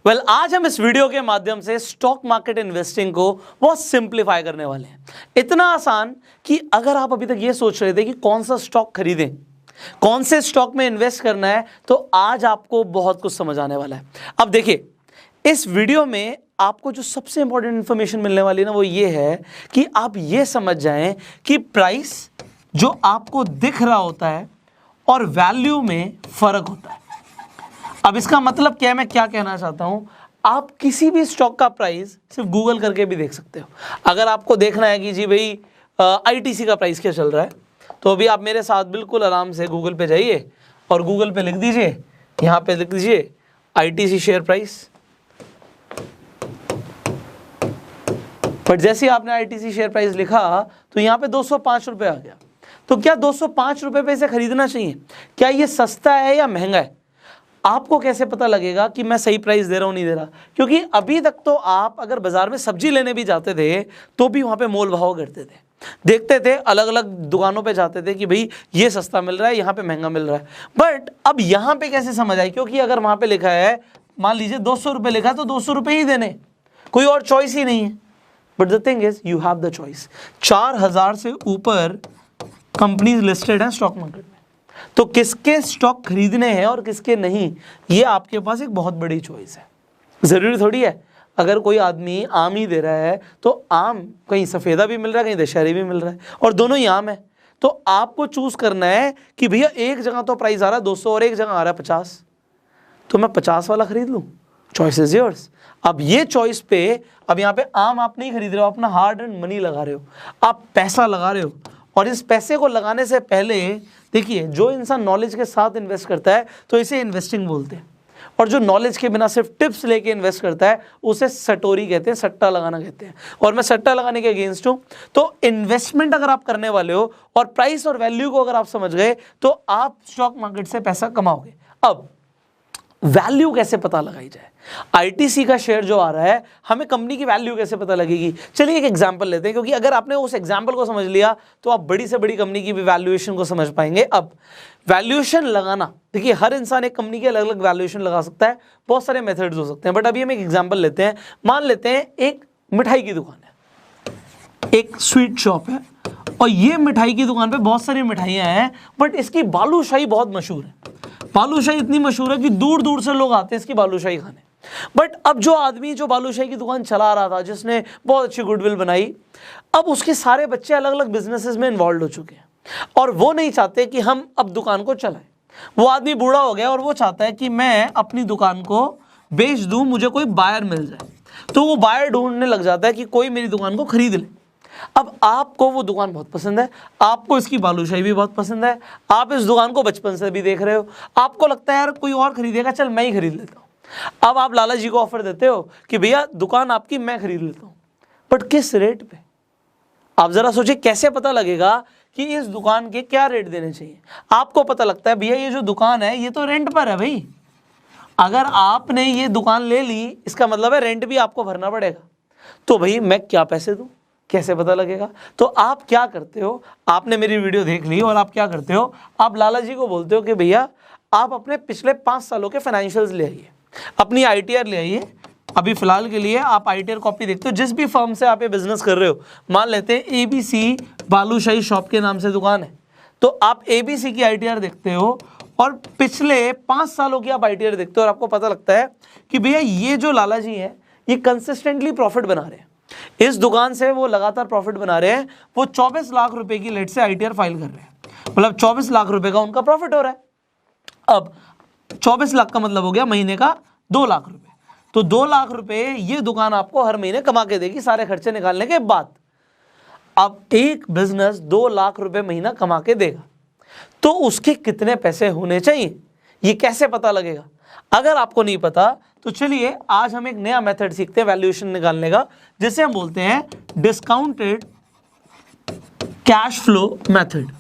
आज हम इस वीडियो के माध्यम से स्टॉक मार्केट इन्वेस्टिंग को बहुत सिंप्लीफाई करने वाले हैं। इतना आसान कि अगर आप अभी तक ये सोच रहे थे कि कौन सा स्टॉक खरीदें, कौन से स्टॉक में इन्वेस्ट करना है, तो आज आपको बहुत कुछ समझ आने वाला है। अब देखिए, इस वीडियो में आपको जो सबसे इंपॉर्टेंट इंफॉर्मेशन मिलने वाली है ना, वो ये है कि आप ये समझ जाएं कि प्राइस जो आपको दिख रहा होता है और वैल्यू में फर्क होता है। अब इसका मतलब क्या है, मैं क्या कहना चाहता हूं, आप किसी भी स्टॉक का प्राइस सिर्फ गूगल करके भी देख सकते हो। अगर आपको देखना है कि जी भाई आईटीसी का प्राइस क्या चल रहा है, तो अभी आप मेरे साथ बिल्कुल आराम से गूगल पे जाइए और गूगल पे लिख दीजिए, यहाँ पे लिख दीजिए आईटीसी शेयर प्राइस। बट जैसे ही आपने आईटीसी शेयर प्राइस लिखा तो यहाँ पे 205 रुपये आ गया। तो क्या 205 रुपये पे इसे खरीदना चाहिए? क्या ये सस्ता है या महंगा है? आपको कैसे पता लगेगा कि मैं सही प्राइस दे रहा हूं नहीं दे रहा? क्योंकि अभी तक तो आप अगर बाजार में सब्जी लेने भी जाते थे तो भी वहां पे मोल भाव करते थे, देखते थे, अलग अलग दुकानों पे जाते थे कि भाई ये सस्ता मिल रहा है, यहाँ पे महंगा मिल रहा है। बट अब यहाँ पे कैसे समझ आई? क्योंकि अगर वहां पे लिखा है, मान लीजिए 200 रुपये लिखा है, तो 200 रुपये ही देने, कोई और चॉइस ही नहीं है। But the thing is you have the choice. 4000 से ऊपर कंपनीज लिस्टेड हैं स्टॉक मार्केट में, तो किसके स्टॉक खरीदने हैं और किसके नहीं, ये आपके पास एक बहुत बड़ी चॉइस है। जरूरी थोड़ी है अगर कोई आदमी आम ही दे रहा है तो आम कहीं सफ़ेदा भी मिल रहा है, कहीं दशहरी भी मिल रहा है, और दोनों ही आम है, तो आपको चूज करना है कि भैया एक जगह तो प्राइस आ रहा है 200 और एक जगह आ रहा है 50, तो मैं 50 वाला खरीद लूँ। Choice is yours. अब ये चॉइस पे, अब यहाँ पे आम आप नहीं खरीद रहे हो, अपना हार्ड एंड मनी लगा रहे हो, आप पैसा लगा रहे हो। और इस पैसे को लगाने से पहले देखिए, जो इंसान नॉलेज के साथ इन्वेस्ट करता है तो इसे इन्वेस्टिंग बोलते हैं, और जो नॉलेज के बिना सिर्फ टिप्स लेके इन्वेस्ट करता है उसे सटोरी कहते हैं, सट्टा लगाना कहते हैं। और मैं सट्टा लगाने के अगेंस्ट हूं। तो इन्वेस्टमेंट अगर आप करने वाले हो और प्राइस और वैल्यू को अगर आप समझ गए तो आप स्टॉक मार्केट से पैसा कमाओगे। अब वैल्यू कैसे पता लगाई जाए? आईटीसी का शेयर जो आ रहा है, हमें कंपनी की वैल्यू कैसे पता लगेगी? चलिए एक एग्जांपल लेते हैं, क्योंकि अगर आपने उस एग्जांपल को समझ लिया तो आप बड़ी से बड़ी कंपनी की भी वैल्यूएशन को समझ पाएंगे। अब वैल्यूएशन लगाना, देखिए हर इंसान एक कंपनी की अलग अलग वैल्यूएशन लगा सकता है, बहुत सारे मेथड्स हो सकते हैं। बट अभी हम एक एग्जाम्पल लेते हैं। मान लेते हैं एक मिठाई की दुकान है, एक स्वीट शॉप है, और ये मिठाई की दुकान पे बहुत सारी मिठाइयाँ हैं, बट इसकी बालूशाही बहुत मशहूर है। बालूशाही इतनी मशहूर है कि दूर दूर से लोग आते हैं इसकी बालूशाही खाने। बट अब जो आदमी जो बालूशाही की दुकान चला रहा था, जिसने बहुत अच्छी गुडविल बनाई, अब उसके सारे बच्चे अलग अलग बिजनेसेस में इन्वॉल्व हो चुके हैं, और वो नहीं चाहते कि हम अब दुकान को चलाएं। वो आदमी बूढ़ा हो गया और वो चाहता है कि मैं अपनी दुकान को बेच दूं, मुझे कोई बायर मिल जाए। तो वो बायर ढूंढने लग जाता है कि कोई मेरी दुकान को खरीद ले। अब आपको वो दुकान बहुत पसंद है, आपको इसकी बालूशाही भी बहुत पसंद है, आप इस दुकान को बचपन से भी देख रहे हो, आपको लगता है यार कोई और खरीदेगा, चल मैं ही खरीद लेता हूँ। अब आप लाला जी को ऑफर देते हो कि भैया दुकान आपकी, मैं खरीद लेता हूँ। बट किस रेट पे? आप जरा सोचिए, कैसे पता लगेगा कि इस दुकान के क्या रेट देने चाहिए? आपको पता लगता है भैया ये जो दुकान है ये तो रेंट पर है भाई, अगर आपने ये दुकान ले ली इसका मतलब है रेंट भी आपको भरना पड़ेगा, तो भाई मैं क्या पैसे दूं? कैसे पता लगेगा? तो आप क्या करते हो, आपने मेरी वीडियो देख ली और आप क्या करते हो, आप लाला जी को बोलते हो कि भैया आप अपने पिछले 5 सालों के फाइनेंशियल्स ले आइए, अपनी आईटीआर ले आइए। अभी फिलहाल के लिए आप आईटीआर कॉपी देखते हो, जिस भी फर्म से आप ये बिजनेस कर रहे हो, मान लेते हैं एबीसी बालूशाही शॉप के नाम से दुकान है, तो आप एबीसी की आईटीआर देखते हो और पिछले 5 सालों की आप आईटीआर देखते हो, और आपको पता लगता है कि भैया ये जो लाला जी है ये कंसिस्टेंटली प्रॉफिट बना रहे हैं, इस दुकान से वो लगातार प्रॉफिट बना रहे हैं, वो 24 लाख रुपए की लेट से आईटीआर फाइल कर रहे हैं, मतलब 24 लाख रुपए का उनका प्रॉफिट हो रहा है। अब 24 लाख का मतलब हो गया महीने का 2 लाख रुपए, तो 2 लाख रुपए ये दुकान आपको हर महीने कमा के देगी सारे खर्चे निकालने के बाद। अब एक बिजनेस 2 लाख रुपए महीना कमा के देगा, तो उसके कितने पैसे होने चाहिए, ये कैसे पता लगेगा? अगर आपको नहीं पता तो चलिए आज हम एक नया मेथड सीखते हैं वैल्यूएशन निकालने का, जिसे हम बोलते हैं डिस्काउंटेड कैश फ्लो मेथड।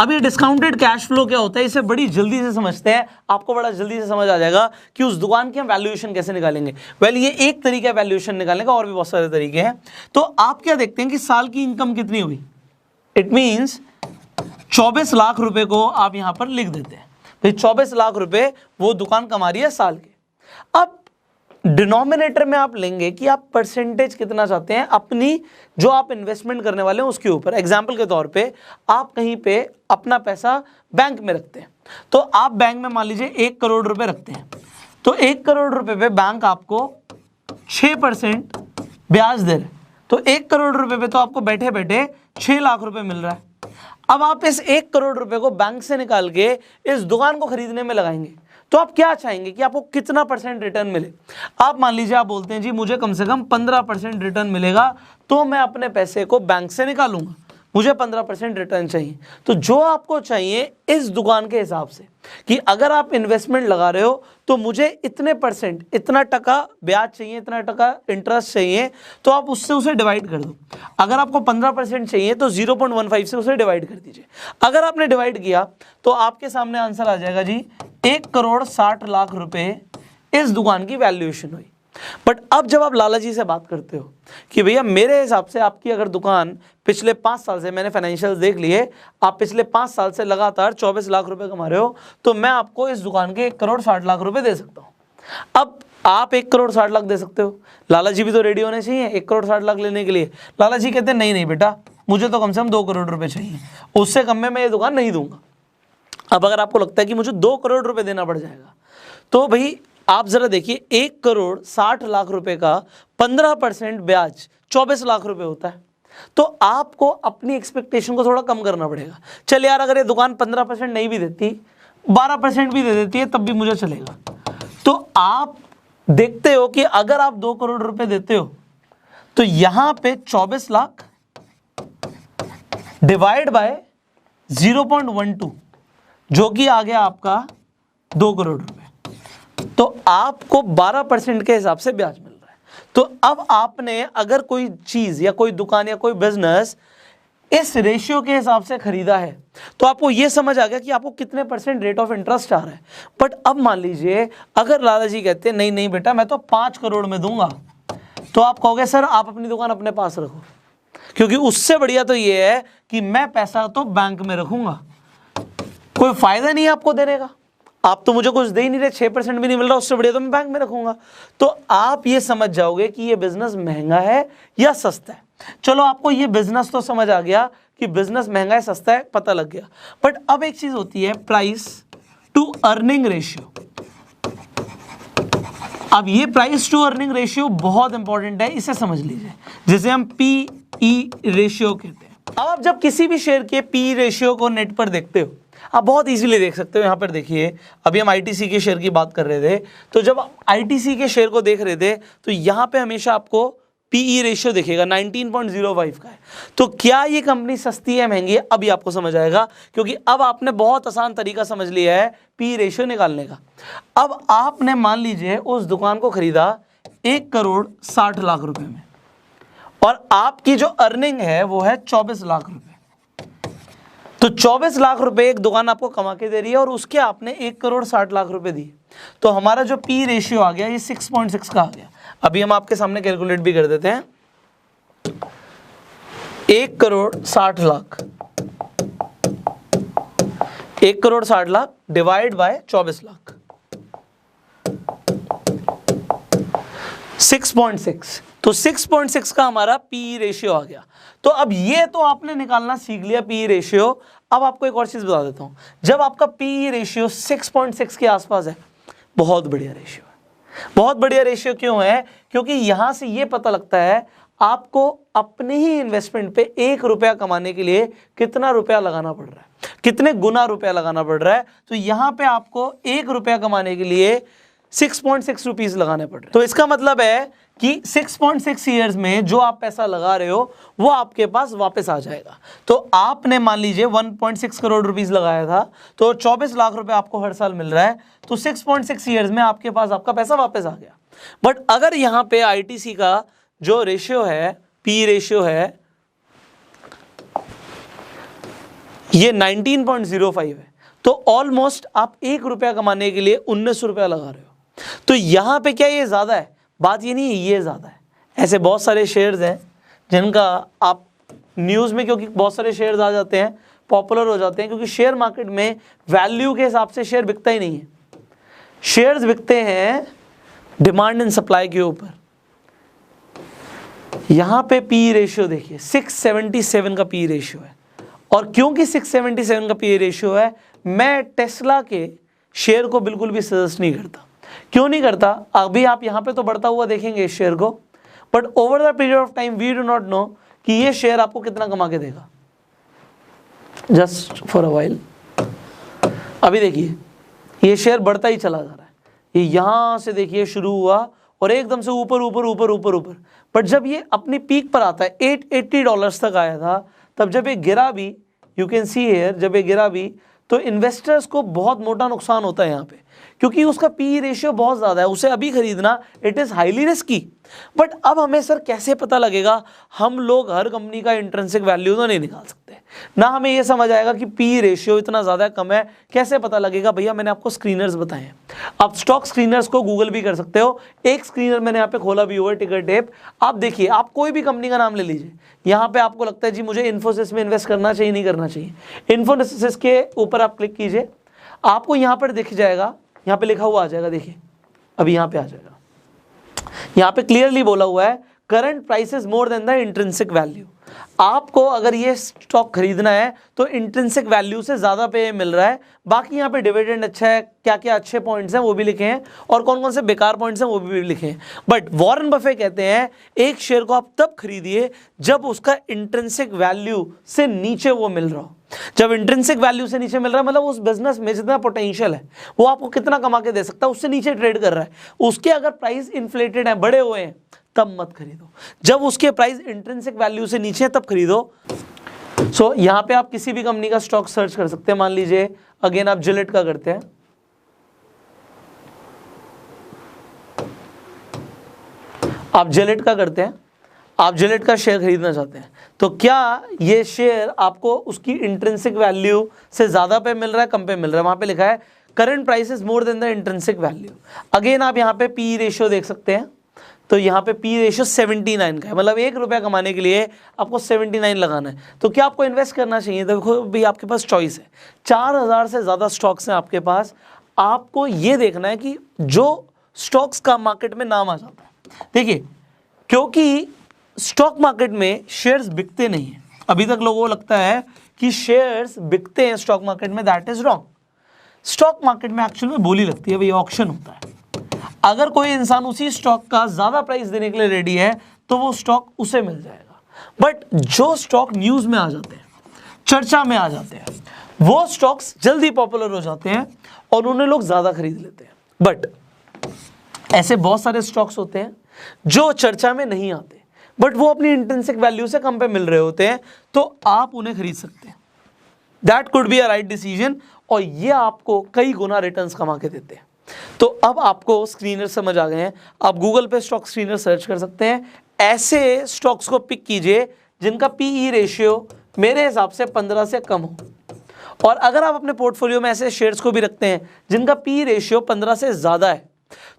अब ये डिस्काउंटेड कैश फ्लो क्या होता है, इसे बड़ी जल्दी से समझते हैं, आपको बड़ा जल्दी से समझ आ जाएगा कि उस दुकान की हम वैल्यूएशन कैसे निकालेंगे। ये एक तरीका है वैल्यूएशन निकालने का, और भी बहुत सारे तरीके हैं। तो आप क्या देखते हैं कि साल की इनकम कितनी हुई, इट मीन्स 24 लाख रुपए को आप यहां पर लिख देते हैं, तो 24 लाख रुपए वो दुकान कमा रही है साल के। अब डिनोमिनेटर में आप लेंगे कि आप परसेंटेज कितना चाहते हैं अपनी जो आप इन्वेस्टमेंट करने वाले हैं उसके ऊपर। एग्जाम्पल के तौर पे आप कहीं पे अपना पैसा बैंक में रखते हैं, तो आप बैंक में मान लीजिए 1 करोड़ रुपए रखते हैं, तो 1 करोड़ रुपए पे बैंक आपको 6% ब्याज दे रहे हैं, तो 1 करोड़ रुपए पे तो आपको बैठे बैठे 6 लाख रुपए मिल रहा है। अब आप इस 1 करोड़ रुपए को बैंक से निकाल के इस दुकान को खरीदने में लगाएंगे, तो आप क्या चाहेंगे कि आपको कितना % रिटर्न मिले। आप मान लीजिए आप बोलते हैं जी मुझे कम से कम 15% रिटर्न मिलेगा, तो मैं अपने पैसे को बैंक से निकालूंगा, मुझे 15% रिटर्न चाहिए। तो जो आपको चाहिए इस दुकान के हिसाब से कि अगर आप इन्वेस्टमेंट लगा रहे हो तो मुझे इतने %, इतना टका ब्याज चाहिए, इतना टका इंटरेस्ट चाहिए, तो आप उससे उसे डिवाइड कर दो। अगर आपको 15% चाहिए तो 0.15 से उसे डिवाइड कर दीजिए। अगर आपने डिवाइड किया तो आपके सामने आंसर आ जाएगा जी 1 करोड़ 60 लाख रुपए इस दुकान की वैल्यूएशन हुई। बट अब जब आप लाला जी से बात करते हो कि भैया मेरे हिसाब से आपकी अगर दुकान पिछले 5 साल से, मैंने फाइनेंशियल्स देख लिए, आप पिछले 5 साल से लगातार 24 लाख रुपए कमा रहे हो, तो मैं आपको इस दुकान के 1 करोड़ 60 लाख रुपए दे सकता हूँ। अब आप 1 करोड़ 60 लाख दे सकते हो, लाला जी भी तो रेडी होने चाहिए 1 करोड़ 60 लाख लेने के लिए। लाला जी कहते हैं नहीं नहीं बेटा, मुझे तो कम से कम 2 करोड़ रुपए चाहिए, उससे कम में मैं ये दुकान नहीं दूंगा। अब अगर आपको लगता है कि मुझे 2 करोड़ रुपए देना पड़ जाएगा, तो भाई आप जरा देखिए 1 करोड़ 60 लाख रुपए का 15% ब्याज 24 लाख रुपए होता है। तो आपको अपनी एक्सपेक्टेशन को थोड़ा कम करना पड़ेगा। चल यार, अगर ये दुकान 15% नहीं भी देती, 12% भी दे देती है, तब भी मुझे चलेगा। तो आप देखते हो कि अगर आप 2 करोड़ रुपए देते हो तो यहां पे 24 लाख डिवाइड बाय 0.12 जो कि आ गया आपका 2 करोड़ रुपए, तो आपको 12% के हिसाब से ब्याज मिल रहा है। तो अब आपने अगर कोई चीज या कोई दुकान या कोई बिजनेस इस रेशियो के हिसाब से खरीदा है, तो आपको यह समझ आ गया कि आपको कितने % रेट ऑफ इंटरेस्ट आ रहा है। बट अब मान लीजिए अगर लाला जी कहते हैं नहीं नहीं बेटा मैं तो 5 करोड़ में दूंगा, तो आप कहोगे सर आप अपनी दुकान अपने पास रखो, क्योंकि उससे बढ़िया तो यह है कि मैं पैसा तो बैंक में रखूंगा, कोई फायदा नहीं है आपको देने का, आप तो मुझे कुछ दे ही नहीं रहे, 6% भी नहीं मिल रहा, उससे बढ़िया तो मैं बैंक में रखूंगा। तो आप ये समझ जाओगे कि ये बिजनेस महंगा है या सस्ता है। चलो आपको ये बिजनेस तो समझ आ गया कि बिजनेस महंगा है सस्ता है, पता लग गया। बट अब एक चीज होती है प्राइस टू अर्निंग रेशियो। अब ये प्राइस टू अर्निंग रेशियो बहुत इंपॉर्टेंट है, इसे समझ लीजिए, जिसे हम PE रेशियो कहते हैं। अब आप जब किसी भी शेयर के PE रेशियो को नेट पर देखते हो, आप बहुत इजीली देख सकते हो। यहाँ पर देखिए, अभी हम ITC के शेयर की बात कर रहे थे, तो जब आप ITC के शेयर को देख रहे थे तो यहाँ पे हमेशा आपको PE रेशियो दिखेगा 19.05 का है। तो क्या ये कंपनी सस्ती है महंगी है, अभी आपको समझ आएगा, क्योंकि अब आपने बहुत आसान तरीका समझ लिया है PE रेशियो निकालने का। अब आपने मान लीजिए उस दुकान को खरीदा 1 करोड़ 60 लाख रुपए में, और आपकी जो अर्निंग है वो है 24 लाख रुपए। तो 24 लाख रुपए एक दुकान आपको कमा के दे रही है और उसके आपने 1 करोड़ 60 लाख रुपए दिए, तो हमारा जो PE रेशियो आ गया ये 6.6 का आ गया। अभी हम आपके सामने कैलकुलेट भी कर देते हैं। 1 करोड़ 60 लाख, 1 करोड़ 60 लाख डिवाइड बाय 24 लाख, 6.6, तो 6.6 का हमारा PE रेशियो आ गया। तो अब ये तो आपने निकालना सीख लिया PE रेशियो। अब आपको एक और चीज बता देता हूं, जब आपका PE रेशियो 6.6 के आसपास है, बहुत बढ़िया रेशियो है। बहुत बढ़िया रेशियो क्यों है? क्योंकि यहां से ये पता लगता है आपको अपने ही इन्वेस्टमेंट पे 1 रुपया कमाने के लिए कितना रुपया लगाना पड़ रहा है, कितने गुना रुपया लगाना पड़ रहा है। तो यहां पे आपको 1 रुपया कमाने के लिए 6.6 रुपीज लगाने पड़ रहे हैं। तो इसका मतलब है कि 6.6 ईयर्स में जो आप पैसा लगा रहे हो वो आपके पास वापस आ जाएगा। तो आपने मान लीजिए 1.6 करोड़ रुपीस लगाया था, तो 24 लाख रुपए आपको हर साल मिल रहा है, तो 6.6 ईयर्स में आपके पास आपका पैसा वापस आ गया। बट अगर यहाँ पे ITC का जो रेशियो है, PE रेशियो है, ये 19.05 है, तो ऑलमोस्ट आप 1 रुपया कमाने के लिए 19 रुपया लगा रहे हो। तो यहां पे क्या ये ज्यादा है? बात ये नहीं है ये ज्यादा है। ऐसे बहुत सारे शेयर्स हैं जिनका आप न्यूज़ में, क्योंकि बहुत सारे शेयर्स आ जाते हैं, पॉपुलर हो जाते हैं, क्योंकि शेयर मार्केट में वैल्यू के हिसाब से शेयर बिकता ही नहीं है। शेयर्स बिकते हैं डिमांड एंड सप्लाई के ऊपर। यहां पे पी रेशियो देखिए 677 का पी रेशियो है, और क्योंकि 677 का पी रेशियो है, मैं टेस्ला के शेयर को बिल्कुल भी सजेस्ट नहीं करता। क्यों नहीं करता? अभी आप यहां पे तो बढ़ता हुआ देखेंगे इस शेयर को, but over the period of time we do not know कि ये शेयर आपको कितना कमा के देगा। जस्ट फॉर अ वाइल अभी देखिए ये शेयर बढ़ता ही चला जा रहा है, ये यहां से देखिए शुरू हुआ और एकदम से ऊपर ऊपर ऊपर ऊपर ऊपर, बट जब ये अपनी पीक पर आता है $880 तक आया था, तब जब ये गिरा भी, यू कैन सी हियर, जब ये गिरा भी तो इन्वेस्टर्स को बहुत मोटा नुकसान होता है यहाँ पे, क्योंकि उसका पी रेशियो बहुत ज़्यादा है, उसे अभी खरीदना it is highly risky. But अब हमें सर कैसे पता लगेगा? हम लोग हर कंपनी का इंट्रिंसिक वैल्यू तो नहीं निकाल सकते, ना हमें ये समझ आएगा कि पी रेशियो इतना ज़्यादा कम है, कैसे पता लगेगा? भैया मैंने आपको स्क्रीनर्स बताए हैं, आप स्टॉक स्क्रीनर्स को गूगल भी कर सकते हो। एक स्क्रीनर मैंने यहाँ पे खोला भी हुआ है, टिकर टेप। आप देखिए, आप कोई भी कंपनी का नाम ले लीजिए, यहाँ पे आपको लगता है जी मुझे इन्फोसिस में इन्वेस्ट करना चाहिए, नहीं करना चाहिए, इन्फोसिस के ऊपर आप क्लिक कीजिए, आपको यहाँ पर दिख जाएगा, यहाँ पे लिखा हुआ आ जाएगा, देखिए अभी यहाँ पे आ जाएगा, यहाँ पे क्लियरली बोला हुआ है current price is more than the intrinsic value. आपको अगर ये स्टॉक खरीदना है तो इंट्रिंसिक वैल्यू से ज़्यादा पे मिल रहा है। बाकी यहाँ पे डिविडेंड अच्छा है, क्या क्या अच्छे पॉइंट्स हैं वो भी लिखे हैं, और कौन कौन से बेकार पॉइंट्स हैं वो भी लिखे हैं। बट वॉरेन बफे कहते हैं एक शेयर को आप तब खरीदिए जब उसका इंट्रिंसिक वैल्यू से नीचे वो मिल रहा हो। जब इंट्रिंसिक वैल्यू से नीचे मिल रहा है मतलब उस बिजनेस में जितना पोटेंशियल है वो आपको कितना कमा के दे सकता है, उससे नीचे ट्रेड कर रहा है, उसके अगर प्राइस इन्फ्लेटेड है, बड़े हुए हैं, तब मत खरीदो। जब उसके प्राइस इंट्रिंसिक वैल्यू से नीचे है तब खरीदो। सो यहां पे आप किसी भी कंपनी का स्टॉक सर्च कर सकते हैं। मान लीजिए अगेन आप जिलेट का करते हैं, आप जिलेट का करते हैं, आप जिलेट का शेयर खरीदना चाहते हैं, तो क्या ये शेयर आपको उसकी इंट्रिंसिक वैल्यू से ज्यादा पे मिल रहा है, कम पे मिल रहा है? वहां पे लिखा है current price is more than the intrinsic value. Again आप यहाँ पे पी रेशियो देख सकते हैं, तो यहाँ पे पी रेशियो 79 का है, मतलब ₹1 कमाने के लिए आपको 79 लगाना है। तो क्या आपको इन्वेस्ट करना चाहिए? देखो भाई आपके पास चॉइस है, 4000 से ज़्यादा स्टॉक्स हैं आपके पास। आपको ये देखना है कि जो स्टॉक्स का मार्केट में नाम आ जाता है। देखिए, क्योंकि स्टॉक मार्केट में शेयर्स बिकते नहीं हैं, अभी तक लोगों को लगता है कि शेयर्स बिकते हैं स्टॉक मार्केट में, that is wrong. Stock market में एक्चुअल में बोली लगती है, भाई ऑक्शन होता है। अगर कोई इंसान उसी स्टॉक का ज्यादा प्राइस देने के लिए रेडी है तो वो स्टॉक उसे मिल जाएगा। बट जो स्टॉक न्यूज में आ जाते हैं, चर्चा में आ जाते हैं, वो स्टॉक्स जल्दी पॉपुलर हो जाते हैं और उन्हें लोग ज्यादा खरीद लेते हैं। बट ऐसे बहुत सारे स्टॉक्स होते हैं जो चर्चा में नहीं आते, बट वो अपनी इंट्रिंसिक वैल्यू से कम पे मिल रहे होते हैं, तो आप उन्हें खरीद सकते हैं। That could be a right decision, और ये आपको कई गुना रिटर्न्स कमा के देते हैं। तो अब आपको स्क्रीनर समझ आ गए हैं, आप गूगल पे स्टॉक स्क्रीनर सर्च कर सकते हैं। ऐसे स्टॉक्स को पिक कीजिए जिनका पीई रेशियो मेरे हिसाब से 15 से कम हो, और अगर आप अपने पोर्टफोलियो में ऐसे शेयर्स को भी रखते हैं जिनका पी रेशियो 15 से ज़्यादा है,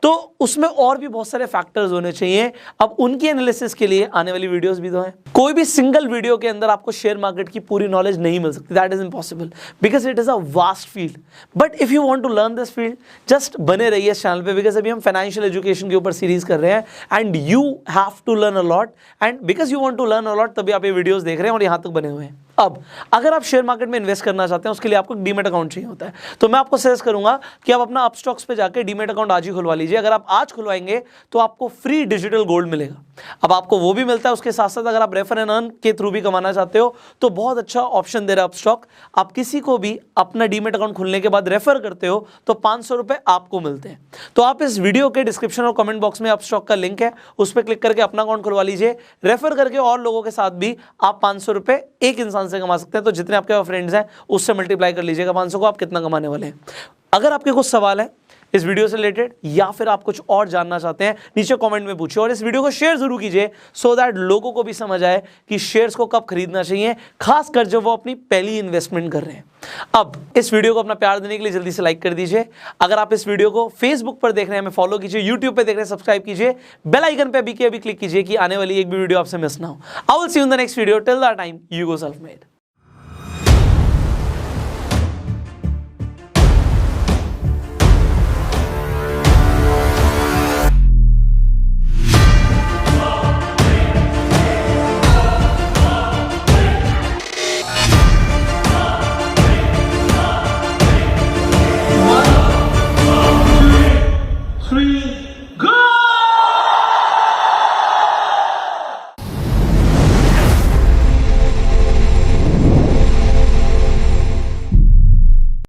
तो उसमें और भी बहुत सारे फैक्टर्स होने चाहिए। अब उनकी एनालिसिस के लिए आने वाली वीडियोस भी तो हैं। कोई भी सिंगल वीडियो के अंदर आपको शेयर मार्केट की पूरी नॉलेज नहीं मिल सकती, that is impossible, because it is a vast field. But if you want to learn this field, just बने रहिए इस चैनल पे, बिकॉज अभी हम फाइनेंशियल एजुकेशन के ऊपर सीरीज कर रहे हैं, and you have to learn a lot, and because you want to learn a lot तभी आप ये वीडियोस देख रहे हैं और यहाँ तक बने हुए हैं। अब अगर आप शेयर मार्केट में इन्वेस्ट करना चाहते हैं, उसके लिए आपको डीमेट अकाउंट चाहिए होता है, तो मैं आपको सजेस्ट करूंगा कि आप अपना अपस्टॉक्स पे जाके डीमेट अकाउंट आज ही खुलवा लीजिए। अगर आप आज खुलवाएंगे तो आपको फ्री डिजिटल गोल्ड मिलेगा। अब आपको वो भी मिलता है, उसके साथ साथ अगर आप रेफर एंड अर्न के थ्रू भी कमाना चाहते हो तो बहुत अच्छा ऑप्शन दे रहा है अपस्टॉक। आप किसी को भी अपना डीमेट अकाउंट खुलने के बाद रेफर करते हो तो 500 रुपए आपको मिलते हैं। तो आप इस वीडियो के डिस्क्रिप्शन और कमेंट बॉक्स में अपस्टॉक का लिंक है, उस पर क्लिक करके अपना अकाउंट खुलवा लीजिए। रेफर करके और लोगों के साथ भी आप 500 रुपए एक इंसान से कमा सकते हैं। तो जितने आपके फ्रेंड्स हैं उससे मल्टीप्लाई कर लीजिएगा 500 को, आप कितना कमाने वाले हैं। अगर आपके कुछ सवाल है इस वीडियो से रिलेटेड, या फिर आप कुछ और जानना चाहते हैं, नीचे कमेंट में पूछिए, और इस वीडियो को शेयर जरूर कीजिए सो दैट लोगों को भी समझ आए कि शेयर्स को कब खरीदना चाहिए, खासकर जब वो अपनी पहली इन्वेस्टमेंट कर रहे हैं। अब इस वीडियो को अपना प्यार देने के लिए जल्दी से लाइक कर दीजिए। अगर आप इस वीडियो को फेसबुक पर देख रहे हैं, हमें फॉलो कीजिए, यूट्यूब पे देख रहे हैं सब्सक्राइब कीजिए, बेल आइकन पे अभी के अभी क्लिक कीजिए कि आने वाली एक भी वीडियो आपसे मिस ना हो। I will see you in the next video, till that time you go self made.